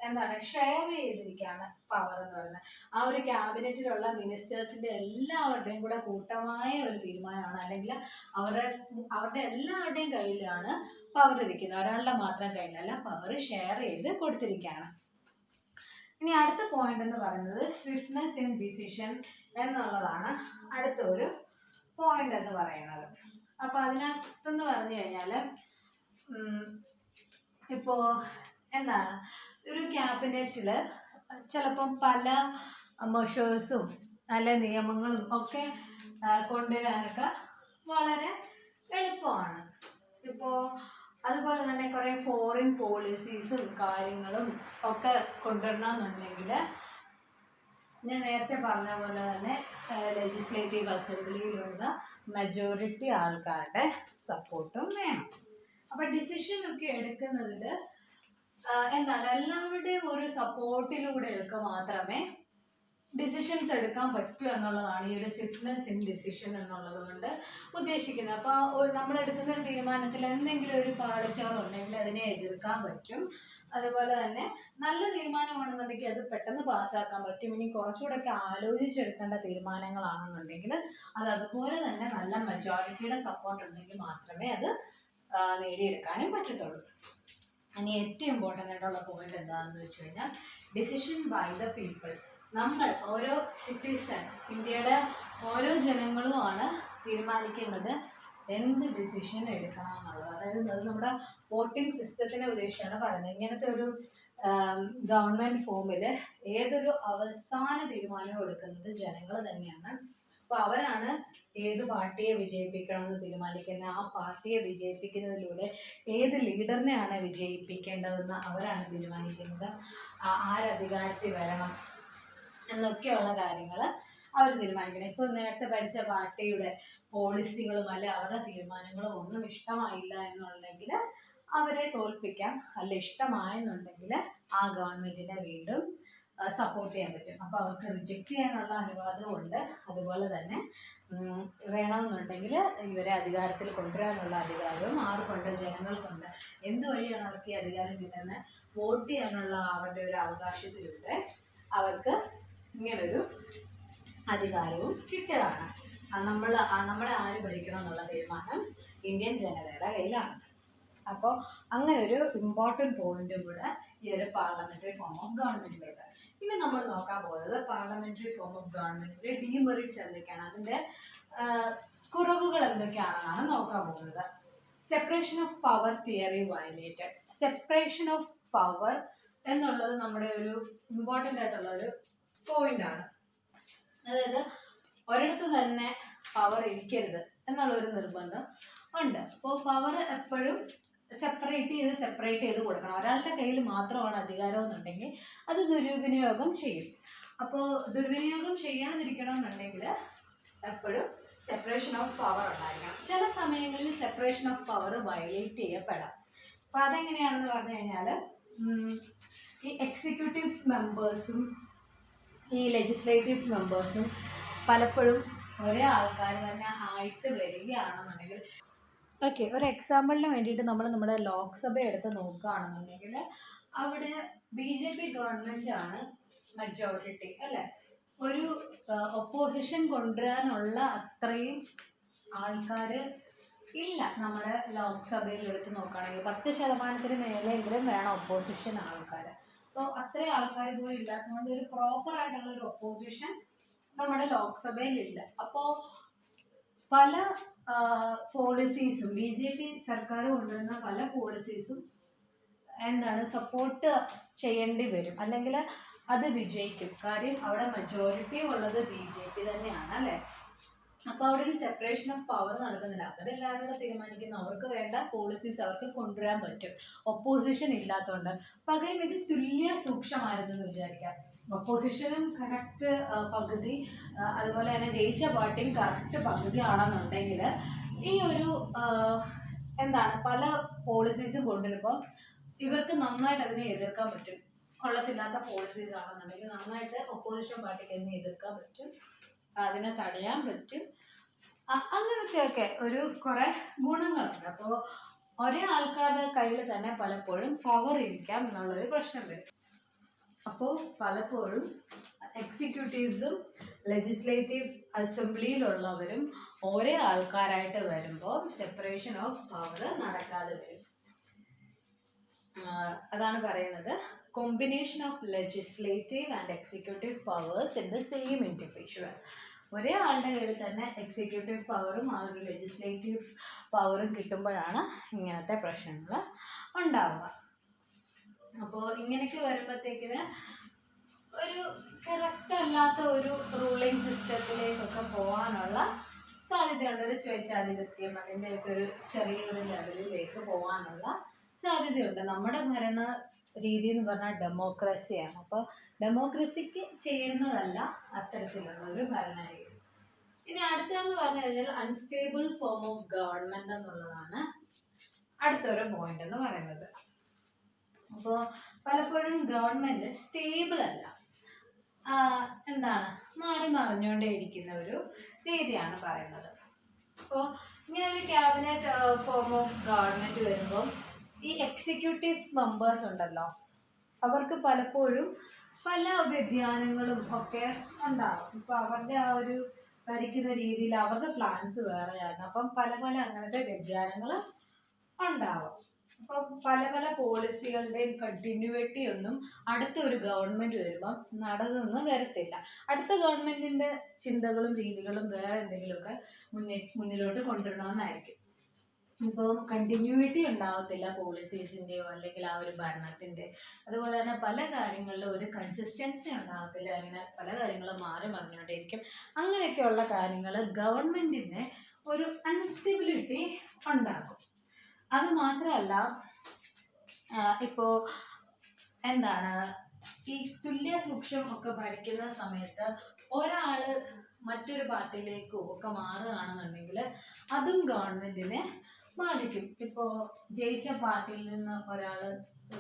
Speaker 1: എന്താണ്, ഷെയർ ചെയ്തിരിക്കുകയാണ് പവർ എന്ന് പറയുന്നത്. ആ ഒരു ക്യാബിനറ്റിലുള്ള മിനിസ്റ്റേഴ്സിന്റെ എല്ലാവരുടെയും കൂടെ കൂട്ടമായ ഒരു തീരുമാനമാണ്, അല്ലെങ്കിൽ അവരുടെ എല്ലാവരുടെയും കയ്യിലാണ് പവർ ഇരിക്കുന്നത്, ഒരാളുടെ മാത്രം കയ്യിലല്ല. പവർ ഷെയർ ചെയ്ത് കൊടുത്തിരിക്കുകയാണ്. ഇനി അടുത്ത പോയിന്റ് എന്ന് പറയുന്നത് സ്വിഫ്റ്റ്നെസ് ഇൻ ഡിസിഷൻ എന്നുള്ളതാണ് അടുത്ത ഒരു പോയിന്റ് എന്ന് പറയുന്നത്. അപ്പൊ അതിനകത്തെന്ന് പറഞ്ഞു കഴിഞ്ഞാൽ ഇപ്പോ എന്താണ്, ഒരു ക്യാബിനറ്റിൽ ചിലപ്പം പല മെഷേഴ്സും നല്ല നിയമങ്ങളും ഒക്കെ കൊണ്ടുവരാനൊക്കെ വളരെ എളുപ്പമാണ്. ഇപ്പോൾ അതുപോലെ തന്നെ കുറേ ഫോറിൻ പോളിസീസും കാര്യങ്ങളും ഒക്കെ കൊണ്ടുവരണമെന്നുണ്ടെങ്കിൽ ഞാൻ നേരത്തെ പറഞ്ഞ പോലെ തന്നെ ലെജിസ്ലേറ്റീവ് അസംബ്ലിയിലുള്ള മെജോറിറ്റി ആൾക്കാരുടെ സപ്പോർട്ടും വേണം. അപ്പൊ ഡിസിഷൻ ഒക്കെ എടുക്കുന്നതിൽ എന്താണ്, എല്ലാവരുടെയും ഒരു സപ്പോർട്ടിലൂടെയൊക്കെ മാത്രമേ ഡിസിഷൻസ് എടുക്കാൻ പറ്റൂ എന്നുള്ളതാണ് ഈ ഒരു സ്വിഫ്റ്റ്നെസ് ഇൻ ഡിസിഷൻ എന്നുള്ളത് കൊണ്ട് ഉദ്ദേശിക്കുന്നത്. അപ്പോൾ നമ്മൾ എടുക്കുന്ന ഒരു തീരുമാനത്തിൽ എന്തെങ്കിലും ഒരു പാളിച്ചകളുണ്ടെങ്കിൽ അതിനെ എതിർക്കാൻ പറ്റും. അതുപോലെ തന്നെ നല്ല തീരുമാനമാണെന്നുണ്ടെങ്കിൽ അത് പെട്ടെന്ന് പാസ്സാക്കാൻ പറ്റും. ഇനി കുറച്ചുകൂടെയൊക്കെ ആലോചിച്ചെടുക്കേണ്ട തീരുമാനങ്ങളാണെന്നുണ്ടെങ്കിൽ അത് അതുപോലെ തന്നെ നല്ല മെജോറിറ്റിയുടെ സപ്പോർട്ട് ഉണ്ടെങ്കിൽ മാത്രമേ അത് നേടിയെടുക്കാനും പറ്റത്തുള്ളൂ. ഇനി ഏറ്റവും ഇമ്പോർട്ടൻ്റ് ആയിട്ടുള്ള പോയിന്റ് എന്താണെന്ന് വെച്ച് കഴിഞ്ഞാൽ ഡിസിഷൻ ബൈ ദ പീപ്പിൾ. നമ്മൾ ഓരോ സിറ്റിസൺ, ഇന്ത്യയുടെ ഓരോ ജനങ്ങളുമാണ് തീരുമാനിക്കുന്നത് എന്ത് ഡിസിഷൻ എടുക്കണം എന്നുള്ളത്. അതായത് അത് നമ്മുടെ വോട്ടിംഗ് സിസ്റ്റത്തിനെ ഉദ്ദേശിച്ചാണ് പറയുന്നത്. ഇങ്ങനത്തെ ഒരു ഗവൺമെന്റ് ഫോമിൽ ഏതൊരു അവസാന തീരുമാനവും എടുക്കുന്നത് ജനങ്ങൾ തന്നെയാണ്. അപ്പോൾ അവരാണ് ഏത് പാർട്ടിയെ വിജയിപ്പിക്കണമെന്ന് തീരുമാനിക്കുന്നത്. ആ പാർട്ടിയെ വിജയിപ്പിക്കുന്നതിലൂടെ ഏത് ലീഡറിനെയാണ് വിജയിപ്പിക്കേണ്ടതെന്ന് അവരാണ് തീരുമാനിക്കുന്നത്. ആരധികാരത്തിൽ വരണം എന്നൊക്കെയുള്ള കാര്യങ്ങൾ അവർ തീരുമാനിക്കണം. ഇപ്പോൾ നേരത്തെ ഭരിച്ച പാർട്ടിയുടെ പോളിസികളും അല്ലെ അവരുടെ തീരുമാനങ്ങളും ഒന്നും ഇഷ്ടമായില്ല എന്നുണ്ടെങ്കിൽ അവരെ തോൽപ്പിക്കാം. അല്ല ഇഷ്ടമായെന്നുണ്ടെങ്കിൽ ആ ഗവൺമെന്റിനെ വീണ്ടും സപ്പോർട്ട് ചെയ്യാൻ പറ്റും. അപ്പോൾ അവർക്ക് റിജക്റ്റ് ചെയ്യാനുള്ള അനുവാദവും ഉണ്ട്. അതുപോലെ തന്നെ വേണമെന്നുണ്ടെങ്കിൽ ഇവരെ അധികാരത്തിൽ കൊണ്ടുവരാനുള്ള അധികാരവും ആർക്കുണ്ട്, ജനങ്ങൾക്കുണ്ട്. എന്തുവഴിയാണ് അവർക്ക് ഈ അധികാരം കിട്ടുന്നത്? വോട്ട് ചെയ്യാനുള്ള അവരുടെ ഒരു അവകാശത്തിലൂടെ അവർക്ക് ഇങ്ങനൊരു അധികാരവും കിട്ടുകയാണ്. നമ്മളെ ആര് ഭരിക്കണം എന്നുള്ള തീരുമാനം ഇന്ത്യൻ ജനതയുടെ കയ്യിലാണ്. അപ്പോൾ അങ്ങനെ ഒരു ഇമ്പോർട്ടൻറ്റ് പോയിന്റും കൂടെ ഈ ഒരു പാർലമെന്ററി ഫോം ഓഫ് ഗവൺമെന്റിലേക്ക്. ഇനി നമ്മൾ നോക്കാൻ പോകുന്നത് പാർലമെന്ററി ഫോം ഓഫ് ഗവൺമെന്റിന്റെ ഡീമെറിറ്റ്സ് എന്തൊക്കെയാണ്, അതിന്റെ കുറവുകൾ എന്തൊക്കെയാണെന്നാണ് നോക്കാൻ പോകുന്നത്. Separation of power theory violated. Separation of power എന്നുള്ളത് നമ്മുടെ ഒരു ഇമ്പോർട്ടൻ്റ് ആയിട്ടുള്ള ഒരു പോയിന്റ് ആണ്. അതായത് ഒരിടത്ത് തന്നെ പവർ ഇരിക്കരുത് എന്നുള്ളൊരു നിർബന്ധം ഉണ്ട്. അപ്പോൾ പവർ എപ്പോഴും സെപ്പറേറ്റ് ചെയ്ത് കൊടുക്കണം. ഒരാളുടെ കയ്യിൽ മാത്രമാണ് അധികാരം എന്നുണ്ടെങ്കിൽ അത് ദുരുപയോഗം ചെയ്യും. അപ്പോൾ ദുർവിനിയോഗം ചെയ്യാതിരിക്കണം എന്നുണ്ടെങ്കിൽ എപ്പോഴും സെപ്പറേഷൻ ഓഫ് പവർ ഉണ്ടായിരിക്കണം. ചില സമയങ്ങളിൽ സെപ്പറേഷൻ ഓഫ് പവർ വയലേറ്റ് ചെയ്യപ്പെടാം. അപ്പോൾ അതെങ്ങനെയാണെന്ന് പറഞ്ഞു കഴിഞ്ഞാൽ ഈ എക്സിക്യൂട്ടീവ് മെമ്പേഴ്സും ഈ ലെജിസ്ലേറ്റീവ് മെമ്പേഴ്സും പലപ്പോഴും ഒരേ ആൾക്കാർ തന്നെ ആയിട്ട് വരികയാണെന്നുണ്ടെങ്കിൽ, ഓക്കെ, ഒരു എക്സാമ്പിളിന് വേണ്ടിയിട്ട് നമ്മൾ നമ്മുടെ ലോക്സഭ എടുത്ത് നോക്കുകയാണെന്നുണ്ടെങ്കിൽ അവിടെ BJP ഗവൺമെൻറ് ആണ് മജോറിറ്റി അല്ലേ. ഒരു ഒപ്പോസിഷൻ കൊണ്ടുവരാനുള്ള അത്രയും ആൾക്കാർ ഇല്ല നമ്മുടെ ലോക്സഭയിൽ എടുത്ത് നോക്കുകയാണെങ്കിൽ. 10% മേലെങ്കിലും വേണം ഒപ്പോസിഷൻ ആൾക്കാർ. അപ്പോൾ അത്രയും ആൾക്കാർ പോലും ഇല്ലാത്തതുകൊണ്ട് ഒരു പ്രോപ്പറായിട്ടുള്ള ഒരു ഒപ്പോസിഷൻ നമ്മുടെ ലോക്സഭയിലില്ല. അപ്പോൾ പല പോളിസീസും BJP സർക്കാർ കൊണ്ടുവരുന്ന പല പോളിസീസും സപ്പോർട്ട് ചെയ്യേണ്ടി വരും, അല്ലെങ്കിൽ അത് വിജയിക്കും. കാര്യം അവിടെ മജോറിറ്റി ഉള്ളത് BJP തന്നെയാണ് അല്ലേ. അപ്പോൾ അവിടെ ഒരു സെപ്പറേഷൻ ഓഫ് പവർ നടക്കുന്നില്ല. അവരെല്ലാവരും കൂടെ തീരുമാനിക്കുന്നു, അവർക്ക് വേണ്ട പോളിസീസ് അവർക്ക് കൊണ്ടുവരാൻ പറ്റും, ഒപ്പോസിഷൻ ഇല്ലാത്തതുകൊണ്ട്. പകരം ഇത് തുല്യ സൂക്ഷ്മമായിരുന്നു എന്ന് വിചാരിക്കാം. ഒപ്പോസിഷനും കറക്റ്റ് പകുതി, അതുപോലെ തന്നെ ജയിച്ച പാർട്ടിയും കറക്റ്റ് പകുതി ആണെന്നുണ്ടെങ്കിൽ ഈ ഒരു പല പോളിസീസും കൊണ്ടുവരുമ്പോൾ ഇവർക്ക് നന്നായിട്ട് അതിനെ എതിർക്കാൻ പറ്റും. കൊള്ളത്തില്ലാത്ത പോളിസീസ് ആണെന്നുണ്ടെങ്കിൽ നന്നായിട്ട് ഒപ്പോസിഷൻ പാർട്ടിക്ക് അതിനെ എതിർക്കാൻ പറ്റും, അതിനെ തടയാൻ പറ്റും. അങ്ങനത്തെയൊക്കെ ഒരു കുറേ ഗുണങ്ങളുണ്ട്. അപ്പോൾ ഒരേ ആൾക്കാരുടെ കയ്യിൽ തന്നെ പലപ്പോഴും പവർ ഇരിക്കാം എന്നുള്ളൊരു പ്രശ്നം വരും. അപ്പോൾ പലപ്പോഴും എക്സിക്യൂട്ടീവ്സും ലെജിസ്ലേറ്റീവ് അസംബ്ലിയിലുള്ളവരും ഒരേ ആൾക്കാരായിട്ട് വരുമ്പോൾ സെപ്പറേഷൻ ഓഫ് പവർ നടക്കാതെ വരും. അതാണ് പറയുന്നത്, combination of legislative and executive powers in the same individual. ഒരേ ആളുടെ കയ്യിൽ തന്നെ എക്സിക്യൂട്ടീവ് പവറും ആ ഒരു ലെജിസ്ലേറ്റീവ് പവറും കിട്ടുമ്പോഴാണ് ഇങ്ങനത്തെ പ്രശ്നങ്ങൾ ഉണ്ടാവുക. അപ്പോൾ ഇങ്ങനെയൊക്കെ വരുമ്പോഴത്തേക്കിന് ഒരു കറക്റ്റ് അല്ലാത്ത ഒരു റൂളിംഗ് സിസ്റ്റത്തിലേക്കൊക്കെ പോകാനുള്ള സാധ്യതയുണ്ട്. ഒരു സ്വേച്ഛാധിപത്യം അതിൻ്റെയൊക്കെ ഒരു ചെറിയൊരു ലെവലിലേക്ക് പോകാനുള്ള സാധ്യതയുണ്ട്. നമ്മുടെ ഭരണ രീതി എന്ന് പറഞ്ഞാൽ ഡെമോക്രസിയാണ്. അപ്പോൾ ഡെമോക്രസിക്ക് ചെയ്യുന്നതല്ല അത്തരത്തിലുള്ള ഒരു ഭരണരീതി. ഇനി അടുത്തതെന്ന് പറഞ്ഞു കഴിഞ്ഞാൽ അൺസ്റ്റേബിൾ ഫോം ഓഫ് ഗവൺമെൻറ് എന്നുള്ളതാണ് അടുത്തൊരു പോയിന്റ് എന്ന് പറയുന്നത്. അപ്പോൾ പലപ്പോഴും ഗവൺമെൻറ് സ്റ്റേബിൾ അല്ല, മാറി മറിഞ്ഞുകൊണ്ടേയിരിക്കുന്ന ഒരു രീതിയാണ് പറയുന്നത്. അപ്പോൾ ഇങ്ങനെ ഒരു ക്യാബിനറ്റ് ഫോം ഓഫ് ഗവൺമെൻറ് വരുമ്പോൾ ഈ എക്സിക്യൂട്ടീവ് മെമ്പേഴ്സ് ഉണ്ടല്ലോ, അവർക്ക് പലപ്പോഴും പല വ്യതിയാനങ്ങളും ഒക്കെ ഉണ്ടാകും. ഇപ്പോൾ അവരുടെ ആ ഒരു ഭരിക്കുന്ന രീതിയിൽ അവരുടെ പ്ലാൻസ് വേറെയാണ്. അപ്പം പല അങ്ങനത്തെ വ്യതിയാനങ്ങൾ ഉണ്ടാവും. അപ്പം പല പോളിസികളുടെയും കണ്ടിന്യൂറ്റി ഒന്നും അടുത്ത ഒരു ഗവൺമെൻറ് വരുമ്പം നടന്നൊന്നും വരത്തില്ല. അടുത്ത ഗവൺമെൻറ്റിൻ്റെ ചിന്തകളും രീതികളും വേറെ എന്തെങ്കിലുമൊക്കെ മുന്നിലോട്ട് കൊണ്ടുവരണമെന്നായിരിക്കും. ഇപ്പോൾ കണ്ടിന്യൂറ്റി ഉണ്ടാവത്തില്ല പോളിസീസിൻ്റെയോ അല്ലെങ്കിൽ ആ ഒരു ഭരണത്തിൻ്റെ. അതുപോലെ തന്നെ പല കാര്യങ്ങളിലും ഒരു കൺസിസ്റ്റൻസി ഉണ്ടാകത്തില്ല. അങ്ങനെ പല കാര്യങ്ങളും മാറി മറിഞ്ഞുകൊണ്ടേയിരിക്കും. അങ്ങനെയൊക്കെയുള്ള കാര്യങ്ങൾ ഗവൺമെൻറ്റിന് ഒരു അൺസ്റ്റെബിലിറ്റി ഉണ്ടാക്കും. അത് മാത്രമല്ല, ഇപ്പോൾ ഈ തുല്യ സൂക്ഷ്മം ഒക്കെ ഭരിക്കുന്ന സമയത്ത് ഒരാൾ മറ്റൊരു പാർട്ടിയിലേക്കോ ഒക്കെ മാറുകയാണെന്നുണ്ടെങ്കിൽ അതും ഗവൺമെൻറ്റിനെ ബാധിക്കും. ഇപ്പോൾ ജയിച്ച പാർട്ടിയിൽ നിന്ന് ഒരാൾ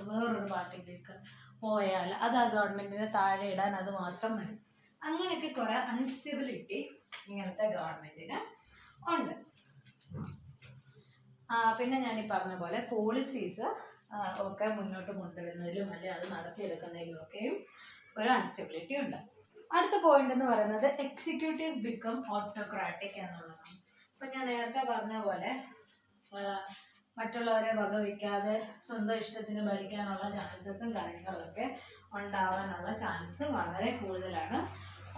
Speaker 1: വേറൊരു പാർട്ടിയിലേക്ക് പോയാൽ അത് ആ ഗവൺമെൻറ്റിനെ താഴെ ഇടാൻ അത് മാത്രം മതി. അങ്ങനെയൊക്കെ കുറേ അൺസ്റ്റെബിലിറ്റി ഇങ്ങനത്തെ ഗവൺമെൻറ്റിന് ഉണ്ട്. പിന്നെ ഞാൻ ഈ പറഞ്ഞ പോലെ പോളിസീസ് ഒക്കെ മുന്നോട്ട് കൊണ്ടുവരുന്നതിലും അല്ലെങ്കിൽ അത് നടത്തിയെടുക്കുന്നതിലും ഒക്കെയും ഒരു അൺസ്റ്റെബിലിറ്റി ഉണ്ട്. അടുത്ത പോയിന്റ് എന്ന് പറയുന്നത് എക്സിക്യൂട്ടീവ് ബിക്കം ഓട്ടോക്രാറ്റിക് എന്നുള്ളതാണ്. ഇപ്പം ഞാൻ നേരത്തെ പറഞ്ഞ പോലെ മറ്റുള്ളവരെ വകവയ്ക്കാതെ സ്വന്തം ഇഷ്ടത്തിന് ഭരിക്കാനുള്ള ചാൻസസും കാര്യങ്ങളൊക്കെ ഉണ്ടാവാനുള്ള ചാൻസ് വളരെ കൂടുതലാണ്.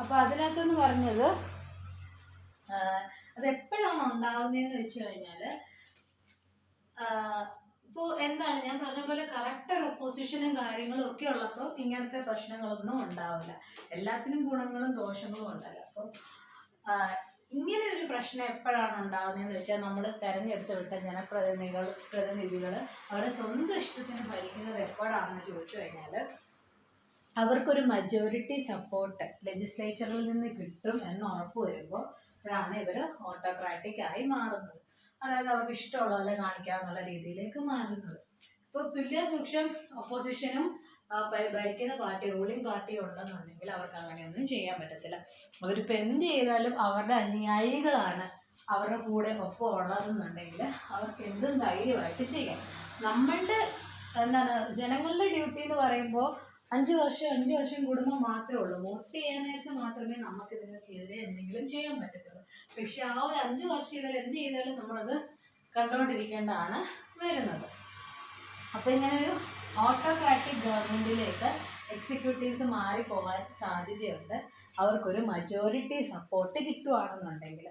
Speaker 1: അപ്പോൾ അതിനകത്തെന്ന് പറഞ്ഞത് അതെപ്പോഴാണ് ഉണ്ടാവുന്നതെന്ന് വെച്ച് കഴിഞ്ഞാൽ, ഇപ്പോൾ ഞാൻ പറഞ്ഞ പോലെ കറക്റ്റ് ഒരു ഒപ്പോസിഷനും കാര്യങ്ങളും ഒക്കെ ഉള്ളപ്പോൾ ഇങ്ങനത്തെ പ്രശ്നങ്ങളൊന്നും ഉണ്ടാവില്ല. എല്ലാത്തിനും ഗുണങ്ങളും ദോഷങ്ങളും ഉണ്ടല്ലോ. അപ്പോൾ ഇങ്ങനെ ഒരു പ്രശ്നം എപ്പോഴാണ് ഉണ്ടാകുന്നതെന്ന് വെച്ചാൽ, നമ്മൾ തിരഞ്ഞെടുത്ത് വിട്ട പ്രതിനിധികൾ അവരുടെ സ്വന്തം ഇഷ്ടത്തിന് ഭരിക്കുന്നത് എപ്പോഴാണെന്ന് ചോദിച്ചു കഴിഞ്ഞാൽ, അവർക്കൊരു മജോറിറ്റി സപ്പോർട്ട് ലെജിസ്ലേച്ചറിൽ നിന്ന് കിട്ടും എന്ന് ഉറപ്പ് വരുമ്പോൾ അപ്പോഴാണ് ഇവർ ഓട്ടോക്രാറ്റിക് ആയി മാറുന്നത്. അതായത് അവർക്ക് ഇഷ്ടമുള്ള പോലെ കാണിക്കാന്നുള്ള രീതിയിലേക്ക് മാറുന്നത്. ഇപ്പോൾ തുല്യ സൂക്ഷ്മം ഓപ്പോസിഷനും ഭരിക്കുന്ന പാർട്ടി റൂളിംഗ് പാർട്ടി ഉണ്ടെന്നുണ്ടെങ്കിൽ അവർക്ക് അങ്ങനെയൊന്നും ചെയ്യാൻ പറ്റത്തില്ല. അവരിപ്പോൾ എന്ത് ചെയ്താലും അവരുടെ അനുയായികളാണ് അവരുടെ കൂടെ ഒപ്പം ഉള്ളതെന്നുണ്ടെങ്കിൽ അവർക്ക് എന്തും ധൈര്യമായിട്ട് ചെയ്യാം. നമ്മളുടെ എന്താണ് ജനങ്ങളുടെ ഡ്യൂട്ടി എന്ന് പറയുമ്പോൾ 5 വർഷം കൂടുമ്പോൾ മാത്രമേ ഉള്ളൂ. വോട്ട് ചെയ്യാനായിട്ട് മാത്രമേ നമുക്ക് ഇതിനെതിരെ എന്തെങ്കിലും ചെയ്യാൻ പറ്റത്തുള്ളൂ. പക്ഷെ ആ ഒരു 5 വർഷം ഇവർ എന്ത് ചെയ്താലും നമ്മളത് കണ്ടുകൊണ്ടിരിക്കേണ്ടതാണ് വരുന്നത്. അപ്പോൾ ഇങ്ങനെ ഒരു ഓട്ടോക്രാറ്റിക് ഗവൺമെൻറ്റിലേക്ക് എക്സിക്യൂട്ടീവ്സ് മാറിപ്പോകാൻ സാധ്യതയുണ്ട്, അവർക്കൊരു മജോറിറ്റി സപ്പോർട്ട് കിട്ടുവാണെന്നുണ്ടെങ്കിൽ.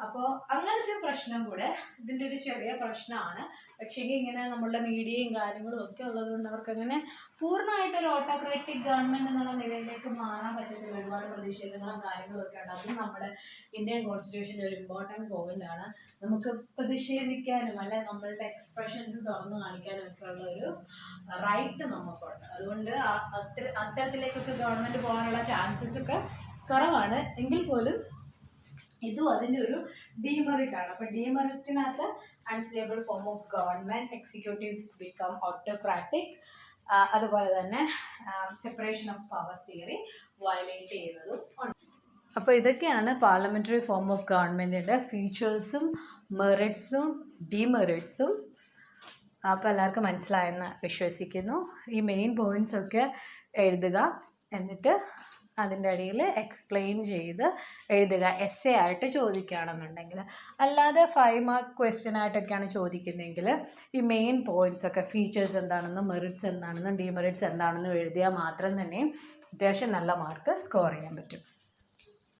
Speaker 1: അപ്പോൾ അങ്ങനത്തെ പ്രശ്നം കൂടെ ഇതിൻ്റെ ഒരു ചെറിയ പ്രശ്നമാണ്. പക്ഷേ ഇങ്ങനെ നമ്മളുടെ മീഡിയയും കാര്യങ്ങളും ഒക്കെ ഉള്ളതുകൊണ്ട് അവർക്കങ്ങനെ പൂർണ്ണമായിട്ടൊരു ഓട്ടോക്രാറ്റിക് ഗവൺമെൻറ് എന്നുള്ള നിലയിലേക്ക് മാറാൻ പറ്റത്തില്ല. ഒരുപാട് പ്രതിഷേധങ്ങളും കാര്യങ്ങളും ഒക്കെ ഉണ്ട്. അതും നമ്മുടെ ഇന്ത്യൻ കോൺസ്റ്റിറ്റ്യൂഷൻ്റെ ഒരു ഇമ്പോർട്ടൻറ്റ് പോയിൻ്റാണ്. നമുക്ക് പ്രതിഷേധിക്കാനും അല്ലെ നമ്മളുടെ എക്സ്പ്രഷൻസ് തുറന്നു കാണിക്കാനും ഒക്കെ ഉള്ള ഒരു റൈറ്റ് നമുക്കുണ്ട്. അതുകൊണ്ട് അത്തരത്തിലേക്കൊക്കെ ഗവൺമെൻറ് പോകാനുള്ള ചാൻസസ് ഒക്കെ കുറവാണ്. എങ്കിൽ പോലും ഇതും അതിൻ്റെ ഒരു ഡീമെറിറ്റ് ആണ്. അപ്പോൾ ഡീമെറിറ്റിനകത്ത് unstable form of government, executives become autocratic, അതുപോലെ തന്നെ separation of power theory violate ചെയ്യുന്നതും ഉണ്ട്. അപ്പോൾ ഇതൊക്കെയാണ് പാർലമെൻ്ററി ഫോം ഓഫ് ഗവൺമെൻറ്റിൻ്റെ ഫീച്ചേഴ്സും മെറിറ്റ്സും ഡീമെറിറ്റ്സും. അപ്പോൾ എല്ലാവർക്കും മനസ്സിലായെന്ന് വിശ്വസിക്കുന്നു. ഈ മെയിൻ പോയിൻറ്റ്സ് ഒക്കെ എഴുതുക, എന്നിട്ട് അതിൻ്റെ അടിയിൽ എക്സ്പ്ലെയിൻ ചെയ്ത് എഴുതുക. എസ്സേ ആയിട്ട് ചോദിക്കുകയാണെന്നുണ്ടെങ്കിൽ. അല്ലാതെ 5 മാർക്ക് ക്വസ്റ്റ്യൻ ആയിട്ടൊക്കെയാണ് ചോദിക്കുന്നതെങ്കിൽ ഈ മെയിൻ പോയിൻറ്റ്സ് ഒക്കെ ഫീച്ചേഴ്സ് എന്താണെന്നും മെറിറ്റ്സ് എന്താണെന്നും ഡീമെറിറ്റ്സ് എന്താണെന്നും എഴുതിയാൽ മാത്രം തന്നെ അത്യാവശ്യം നല്ല മാർക്ക് സ്കോർ ചെയ്യാൻ പറ്റും.